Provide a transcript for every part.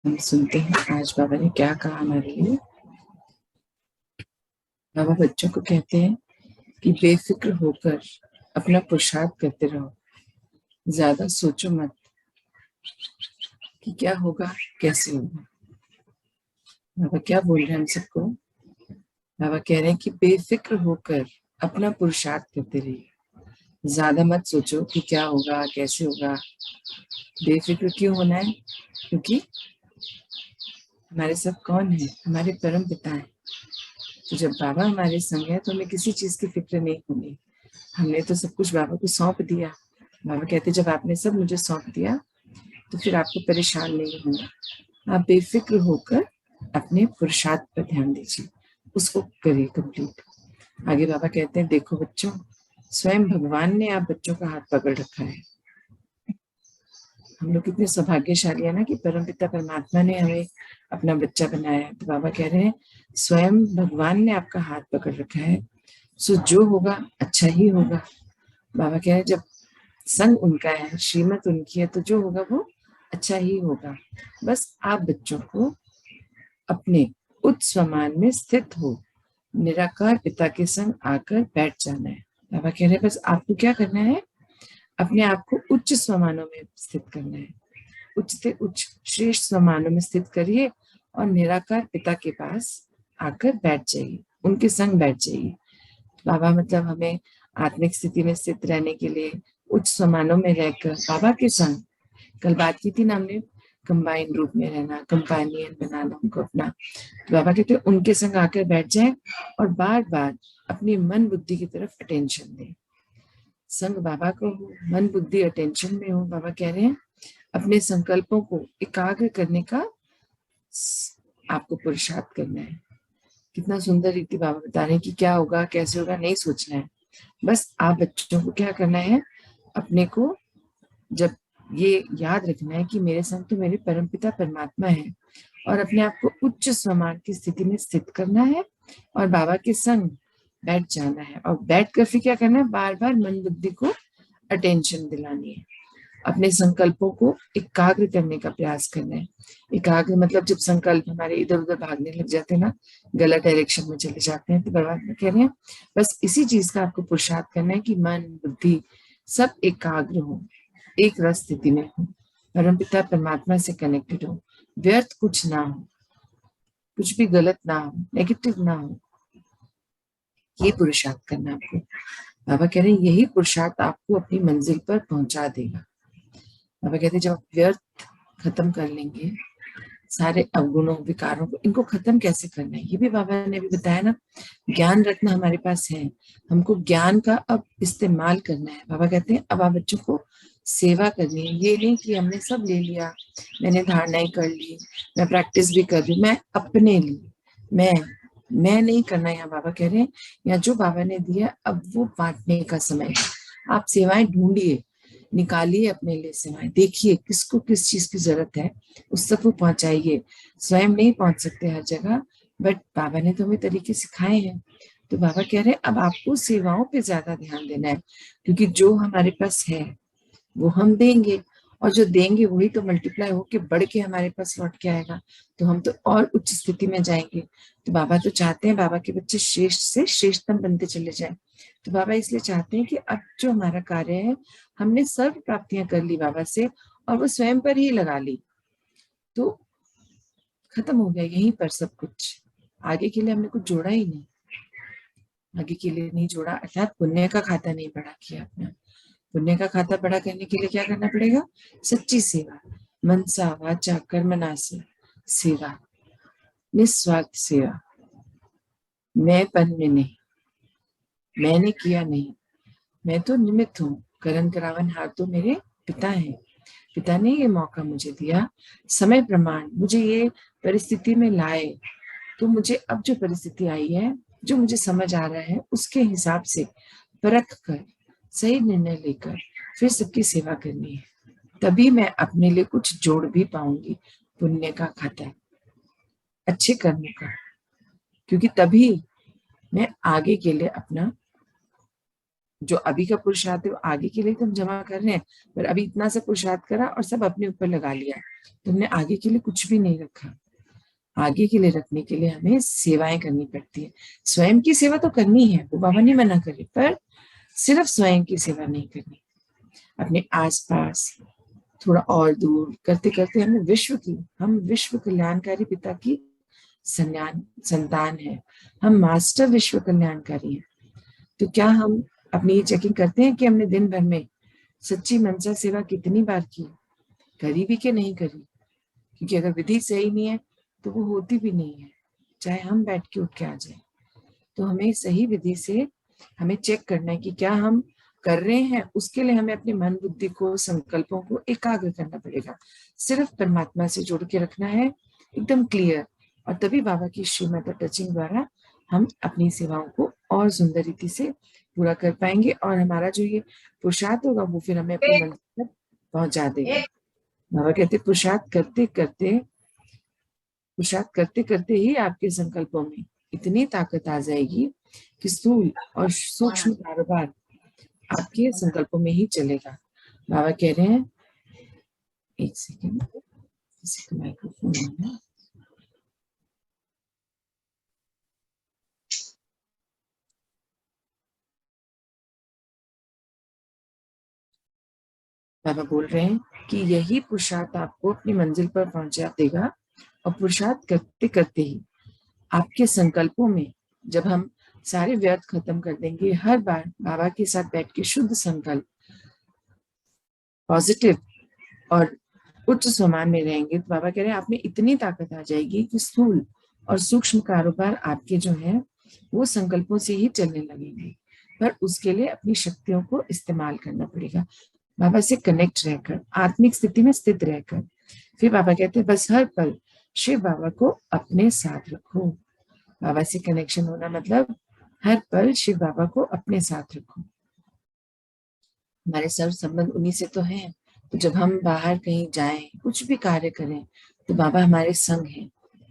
हम सुनते हैं आज बाबा ने क्या कहा हमारे लिए। बाबा बच्चों को कहते हैं कि बेफिक्र होकर अपना पुरुषार्थ करते रहो, ज्यादा सोचो मत कि क्या होगा कैसे होगा। बाबा क्या बोल रहे हैं हम सबको? बाबा कह रहे हैं कि बेफिक्र होकर अपना पुरुषार्थ करते रहिए, ज्यादा मत सोचो कि क्या होगा कैसे होगा। बेफिक्र क्यों होना है? क्योंकि हमारे साथ कौन है? हमारे परम पिता है। तो जब बाबा हमारे संग है तो हमें किसी चीज की फिक्र नहीं होगी। हमने तो सब कुछ बाबा को सौंप दिया। बाबा कहते जब आपने सब मुझे सौंप दिया तो फिर आपको परेशान नहीं होना। आप बेफिक्र होकर अपने पुरुषार्थ पर ध्यान दीजिए, उसको करिए कंप्लीट। आगे बाबा कहते हैं देखो बच्चों, स्वयं भगवान ने आप बच्चों का हाथ पकड़ रखा है। हम लोग कितने सौभाग्यशाली है ना कि परमपिता परमात्मा ने हमें अपना बच्चा बनाया है। तो बाबा कह रहे हैं स्वयं भगवान ने आपका हाथ पकड़ रखा है, सो जो होगा अच्छा ही होगा। बाबा कह रहे हैं जब संग उनका है, श्रीमत उनकी है, तो जो होगा वो अच्छा ही होगा। बस आप बच्चों को अपने उच्च स्वमान में स्थित हो, निराकार पिता के संग आकर बैठ जाना है। बाबा कह रहे हैं बस आपको क्या करना है, अपने आप को उच्च स्वमानों में स्थित करना है। उच्च से उच्च श्रेष्ठ स्वमानों में स्थित करिए और निराकार पिता के पास आकर बैठ जाइए, उनके संग बैठ जाइए। बाबा मतलब हमें आत्मिक स्थिति में स्थित रहने के लिए उच्च स्वमानों में रहकर बाबा के संग, कल बात की थी ना हमने, कंबाइन रूप में रहना, कंपानियन बनाना उनको अपना। तो बाबा कहते हैं उनके संग आकर बैठ जाए और बार बार अपनी मन बुद्धि की तरफ अटेंशन दें। संग बाबा को हो, मन बुद्धि अटेंशन में हो। बाबा कह रहे हैं अपने संकल्पों को एकाग्र करने का आपको पुरुषार्थ करना है। कितना सुंदर रीति बाबा बता रहे हैं कि क्या होगा कैसे होगा नहीं सोचना है। बस आप बच्चों को क्या करना है, अपने को जब ये याद रखना है कि मेरे संग तो मेरे परमपिता परमात्मा है, और अपने आप को उच्च स्वमान की स्थिति में स्थित करना है और बाबा के संग बैठ जाना है। और बैठ कर फिर क्या करना है, बार बार मन बुद्धि को अटेंशन दिलानी है, अपने संकल्पों को एकाग्र करने का प्रयास करना है। एकाग्र मतलब जब संकल्प हमारे इधर उधर भागने लग जाते हैं ना, गलत डायरेक्शन में चले जाते हैं, तो भगवान कह रहे हैं बस इसी चीज का आपको पुरुषार्थ करना है कि मन बुद्धि सब एकाग्र हो, एक रस स्थिति में हो, परमपिता परमात्मा से कनेक्टेड हो, व्यर्थ कुछ ना हो, कुछ भी गलत ना हो, नेगेटिव ना हो। ये पुरुषार्थ करना आपको। बाबा कह रहे हैं यही पुरुषार्थ आपको अपनी मंजिल पर पहुंचा देगा। बाबा कहते हैं जब आप व्यर्थ खत्म कर लेंगे, सारे अवगुणों विकारों को, इनको खत्म कैसे करना है ये भी बाबा ने भी बताया ना। ज्ञान रत्न हमारे पास है, हमको ज्ञान का अब इस्तेमाल करना है। बाबा कहते हैं अब आप बच्चों को सेवा करनी है। ये नहीं कि हमने सब ले लिया, मैंने धारणाएं कर ली, मैं प्रैक्टिस भी कर रही, मैं अपने लिए, मैं नहीं करना। यहाँ बाबा कह रहे हैं यहाँ जो बाबा ने दिया अब वो बांटने का समय है। आप सेवाएं ढूंढिए, निकालिए अपने लिए सेवाएं, देखिए किसको किस चीज की जरूरत है, उस तक वो पहुंचाइए। स्वयं नहीं पहुंच सकते हर जगह, बट बाबा ने तो हमें तरीके सिखाए हैं। तो बाबा कह रहे हैं अब आपको सेवाओं पे ज्यादा ध्यान देना है, क्योंकि जो हमारे पास है वो हम देंगे, और जो देंगे वही तो मल्टीप्लाई होके बढ़ के हमारे पास लौट के आएगा, तो हम तो और उच्च स्थिति में जाएंगे। तो बाबा तो चाहते हैं बाबा के बच्चे श्रेष्ठ से श्रेष्ठतम बनते चले जाएं। तो बाबा इसलिए चाहते हैं कि अब जो हमारा कार्य है, हमने सर्व प्राप्तियां कर ली बाबा से और वो स्वयं पर ही लगा ली, तो खत्म हो गया यहीं पर सब कुछ। आगे के लिए हमने कुछ जोड़ा ही नहीं, आगे के लिए नहीं जोड़ा, अर्थात पुण्य का खाता नहीं बड़ा किया अपना। पुण्य का खाता बड़ा करने के लिए क्या करना पड़ेगा, सच्ची सेवा, मनसा वाचा कर्मणा से सेवा, निस्वार्थ सेवा, मैंपन में नहीं, मैंने किया नहीं, मैं तो निमित्त हूँ, करण करावन हार तो मेरे पिता है। पिता ने ये मौका मुझे दिया, समय प्रमाण मुझे ये परिस्थिति में लाए, तो मुझे अब जो परिस्थिति आई है, जो मुझे समझ आ रहा है, उसके हिसाब से परख कर सही निर्णय लेकर फिर सबकी सेवा करनी है। तभी मैं अपने लिए कुछ जोड़ भी पाऊंगी, पुण्य का खाता, अच्छे कर्मों का, क्योंकि तभी मैं आगे के लिए अपना जो अभी का पुरुषार्थ है वो आगे के लिए तो हम जमा कर रहे हैं, पर अभी इतना सा पुरुषार्थ करा और सब अपने ऊपर लगा लिया, तो हमने आगे के लिए कुछ भी नहीं रखा। आगे के लिए रखने के लिए हमें सेवाएं करनी पड़ती है। स्वयं की सेवा तो करनी है, वो बाबा नहीं मना करे, पर सिर्फ स्वयं की सेवा नहीं करनी, अपने आसपास थोड़ा और दूर करते करते हम विश्व कल्याणकारी पिता की संतान है, हम मास्टर विश्व कल्याणकारी हैं। तो क्या हम अपनी ये चेकिंग करते हैं कि हमने दिन भर में सच्ची मनसा सेवा कितनी बार की, करी भी कि नहीं करी? क्योंकि अगर विधि सही नहीं है तो वो होती भी नहीं है, चाहे हम बैठ के उठ के आ जाए। तो हमें सही विधि से हमें चेक करना है कि क्या हम कर रहे हैं। उसके लिए हमें अपने मन बुद्धि को, संकल्पों को एकाग्र करना पड़ेगा, सिर्फ परमात्मा से जोड़ के रखना है, एकदम क्लियर। और तभी बाबा की श्रीमत और टचिंग द्वारा हम अपनी सेवाओं को और सुंदर रीति से पूरा कर पाएंगे, और हमारा जो ये पुरुषार्थ होगा वो फिर हमें अपनी मंजिल तक पहुंचा देगा। बाबा कहते पुरुषार्थ करते करते ही आपके संकल्पों में इतनी ताकत आ जाएगी कि स्थूल और सूक्ष्म कारोबार आपके संकल्पों में ही चलेगा। बाबा कह रहे हैं, एक सेकेंड, किसी का माइक्रोफोन ऑन है। बाबा बोल रहे हैं कि यही पुरुषार्थ आपको अपनी मंजिल पर पहुंचा देगा, और पुरुषार्थ करते करते ही आपके संकल्पों में, जब हम सारे व्यर्थ खत्म कर देंगे, हर बार बाबा के साथ बैठ के शुद्ध संकल्प, पॉजिटिव और उच्च स्वमान में रहेंगे, तो बाबा कह रहे हैं आप में इतनी ताकत आ जाएगी कि स्थूल और सूक्ष्म कारोबार आपके जो है वो संकल्पों से ही चलने लगेंगे। पर उसके लिए अपनी शक्तियों को इस्तेमाल करना पड़ेगा, बाबा से कनेक्ट रहकर, आत्मिक स्थिति में स्थित रहकर। फिर बाबा कहते हैं बस हर पल शिव बाबा को अपने साथ रखो। बाबा से कनेक्शन होना मतलब हर पल शिव बाबा को अपने साथ रखो। हमारे सर्व संबंध उन्हीं से तो हैं। तो जब हम बाहर कहीं जाएं, कुछ भी कार्य करें, तो बाबा हमारे संग हैं।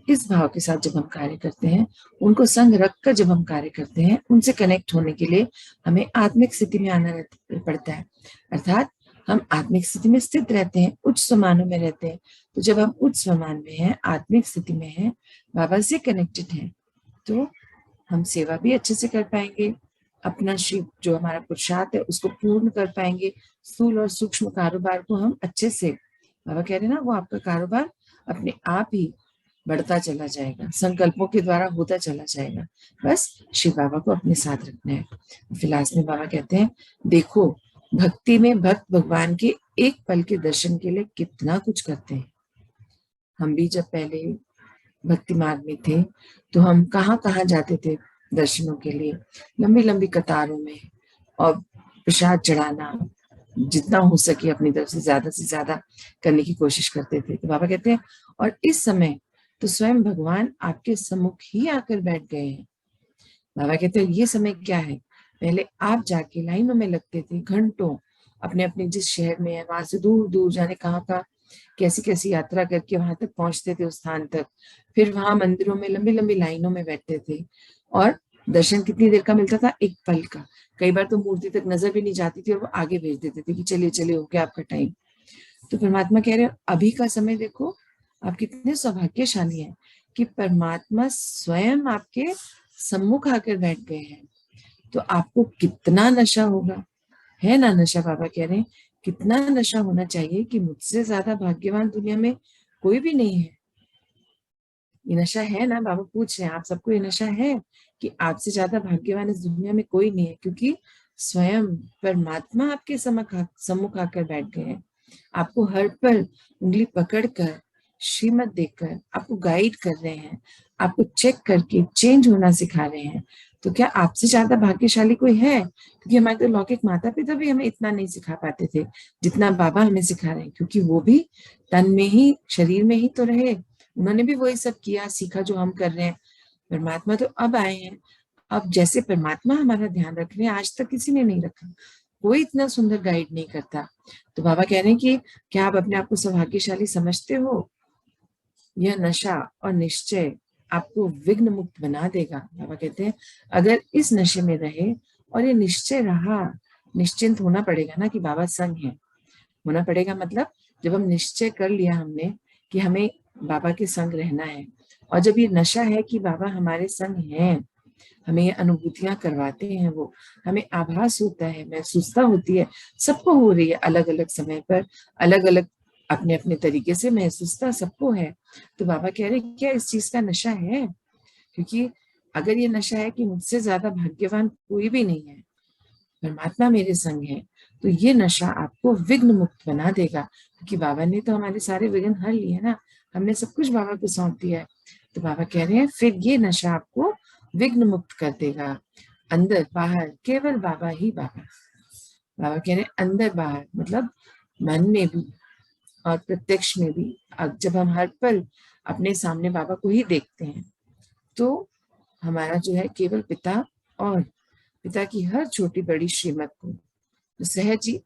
इस भाव के साथ जब हम कार्य करते हैं, उनको संग रखकर जब हम कार्य करते हैं, उनसे कनेक्ट होने के लिए हमें आत्मिक स्थिति में आना पड़ता है। अर्थात हम आत्मिक स्थिति में स्थित रहते हैं, उच्च स्वमानों में रहते हैं। तो जब हम उच्च स्वमान में हैं, आत्मिक स्थिति में हैं, बाबा से कनेक्टेड हैं, तो हम सेवा भी अच्छे से कर पाएंगे, अपना शिव जो हमारा पुरुषार्थ है उसको पूर्ण कर पाएंगे। स्थूल और सूक्ष्म कारोबार को हम अच्छे से, बाबा कह रहे हैं ना, वो आपका कारोबार अपने आप ही बढ़ता चला जाएगा, संकल्पों के द्वारा होता चला जाएगा। बस शिव बाबा को अपने साथ रखना है। फिर लास्ट में बाबा कहते हैं, देखो भक्ति में भक्त भगवान के एक पल के दर्शन के लिए कितना कुछ करते हैं। हम भी जब पहले भक्ति मार्ग में थे तो हम कहाँ कहाँ जाते थे दर्शनों के लिए, लंबी लंबी कतारों में, और प्रसाद चढ़ाना जितना हो सके अपनी तरफ से ज्यादा करने की कोशिश करते थे। तो बाबा कहते हैं और इस समय तो स्वयं भगवान आपके सम्मुख ही आकर बैठ गए हैं। बाबा कहते हैं ये समय क्या है, पहले आप जाके लाइनों में लगते थे घंटों, अपने अपने जिस शहर में है वहां से दूर दूर जाने, कहाँ का कैसी कैसी यात्रा करके वहां तक पहुंचते थे उस स्थान तक, फिर वहां मंदिरों में लंबी लंबी लाइनों में बैठते थे, और दर्शन कितनी देर का मिलता था, एक पल का। कई बार तो मूर्ति तक नजर भी नहीं जाती थी और वो आगे भेज देते थे कि चलिए चलिए हो गया आपका टाइम। तो परमात्मा कह रहे हो अभी का समय देखो, आप कितने सौभाग्यशाली हैं कि परमात्मा स्वयं आपके सम्मुख आकर बैठ गए हैं। तो आपको कितना नशा होगा, है ना नशा? बाबा कह रहे हैं कितना नशा होना चाहिए कि मुझसे ज्यादा भाग्यवान दुनिया में कोई भी नहीं है। ये नशा है ना? बाबा पूछ रहे हैं आप सबको ये नशा है कि आपसे ज्यादा भाग्यवान इस दुनिया में कोई नहीं है, क्योंकि स्वयं परमात्मा आपके सम्मुख आकर बैठ गए हैं, आपको हर पल उंगली पकड़कर, श्रीमत देकर आपको गाइड कर रहे हैं, आपको चेक करके चेंज होना सिखा रहे हैं। तो क्या आपसे ज्यादा भाग्यशाली कोई है? क्योंकि हमारे तो लौकिक माता पिता भी हमें इतना नहीं सिखा पाते थे जितना बाबा हमें सिखा रहे हैं, क्योंकि वो भी तन में ही, शरीर में ही तो रहे, उन्होंने भी वही सब किया सीखा जो हम कर रहे हैं। परमात्मा तो अब आए हैं, अब जैसे परमात्मा हमारा ध्यान रख रहे हैं आज तक किसी ने नहीं रखा, कोई इतना सुंदर गाइड नहीं करता। तो बाबा कह रहे हैं कि क्या आप अपने आप को सौभाग्यशाली समझते हो? यह नशा और निश्चय आपको विघ्न मुक्त बना देगा। बाबा कहते हैं अगर इस नशे में रहे और ये निश्चय रहा, निश्चिंत होना पड़ेगा ना कि बाबा संग है। होना पड़ेगा मतलब जब हम निश्चय कर लिया हमने कि हमें बाबा के संग रहना है, और जब ये नशा है कि बाबा हमारे संग हैं, हमें ये अनुभूतियां करवाते हैं, वो हमें आभास होता है, महसूसता होती है, सबको हो रही है अलग अलग समय पर, अलग अलग अपने अपने तरीके से महसूसता सबको है। तो बाबा कह रहे क्या इस चीज का नशा है? क्योंकि अगर ये नशा है कि मुझसे ज्यादा भाग्यवान कोई भी नहीं है, परमात्मा मेरे संग है, तो ये नशा आपको विघ्न मुक्त बना देगा, क्योंकि बाबा ने तो हमारे सारे विघ्न हर लिए ना, हमने सब कुछ बाबा को सौंप दिया है। तो बाबा कह रहे हैं फिर ये नशा आपको विघ्न मुक्त कर देगा। अंदर बाहर केवल बाबा ही बाबा। बाबा कह रहे हैं अंदर बाहर मतलब मन में भी और प्रत्यक्ष में भी। अब जब हम हर पल अपने सामने बाबा को ही देखते हैं, तो हमारा जो है केवल पिता और पिता की हर छोटी बड़ी श्रीमत को तो सहज ही,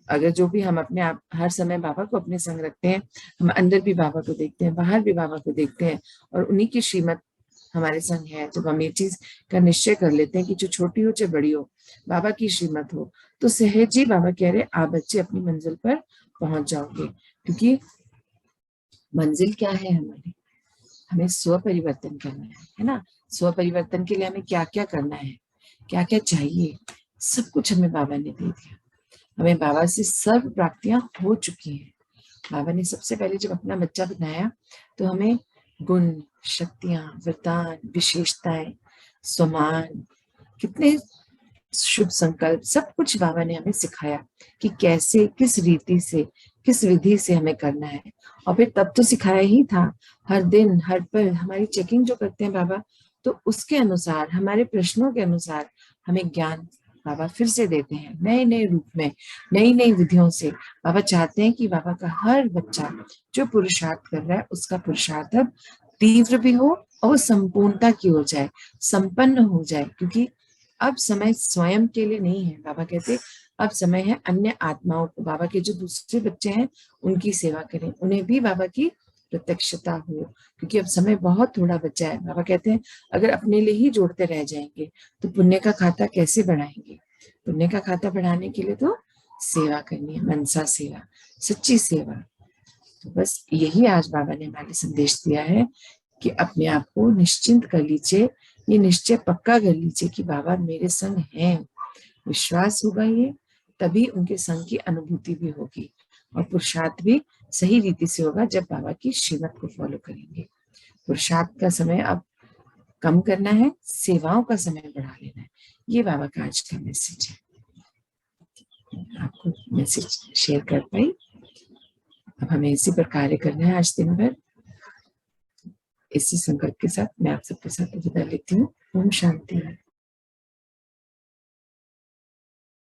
अगर जो भी हम अपने आप हर समय बाबा को अपने संग रखते हैं, हम अंदर भी बाबा को देखते हैं, बाहर भी बाबा को देखते हैं, और उन्हीं की श्रीमत हमारे संग है। जब हम ये चीज का निश्चय कर लेते हैं कि जो छोटी हो चाहे बड़ी हो, बाबा की श्रीमत हो, तो सहज ही बाबा कह रहे आप बच्चे अपनी मंजिल पर पहुंच जाओगे। क्योंकि मंजिल क्या है हमारी? हमें स्व परिवर्तन करना है ना। स्व परिवर्तन के लिए हमें क्या क्या करना है, क्या क्या चाहिए, सब कुछ हमें बाबा ने दे दिया। हमें बाबा से सर्व प्राप्तियां हो चुकी हैं। बाबा ने सबसे पहले जब अपना बच्चा बनाया तो हमें गुण, शक्तियां, वरदान, विशेषताएं, स्वमान, कितने शुभ संकल्प, सब कुछ बाबा ने हमें सिखाया कि कैसे, किस रीति से, किस विधि से हमें करना है। और फिर तब तो सिखाया ही था, हर दिन हर पल हमारी चेकिंग जो करते हैं बाबा, तो उसके अनुसार, हमारे प्रश्नों के अनुसार हमें ज्ञान बाबा फिर से देते हैं, नए नए रूप में, नई नई विधियों से। बाबा चाहते हैं कि बाबा का हर बच्चा जो पुरुषार्थ कर रहा है, उसका पुरुषार्थ अब तीव्र भी हो और संपूर्णता की हो जाए, संपन्न हो जाए। क्योंकि अब समय स्वयं के लिए नहीं है। बाबा कहते अब समय है अन्य आत्माओं को, बाबा के जो दूसरे बच्चे हैं उनकी सेवा करें, उन्हें भी बाबा की प्रत्यक्षता हो। क्योंकि अब समय बहुत थोड़ा बचा है। बाबा कहते हैं अगर अपने लिए ही जोड़ते रह जाएंगे तो पुण्य का खाता कैसे बढ़ाएंगे? पुण्य का खाता बढ़ाने के लिए तो सेवा करनी है, मनसा सेवा, सच्ची सेवा। तो बस यही आज बाबा ने हमारे संदेश दिया है कि अपने आप को निश्चिंत कर लीजिए, ये निश्चय पक्का कर लीजिए कि बाबा मेरे संग हैं। विश्वास होगा ये, तभी उनके संग की अनुभूति भी होगी, और पुरुषार्थ भी सही रीति से होगा जब बाबा की श्रीमत को फॉलो करेंगे। पुरुषार्थ का समय अब कम करना है, सेवाओं का समय बढ़ा लेना है। ये बाबा का आज का मैसेज है। आपको मैसेज शेयर कर पाई। अब हमें इसी पर कार्य करना है आज दिन भर। इसी संकल्प के साथ मैं आप सबके साथ विदा लेती हूँ। ओम शांति।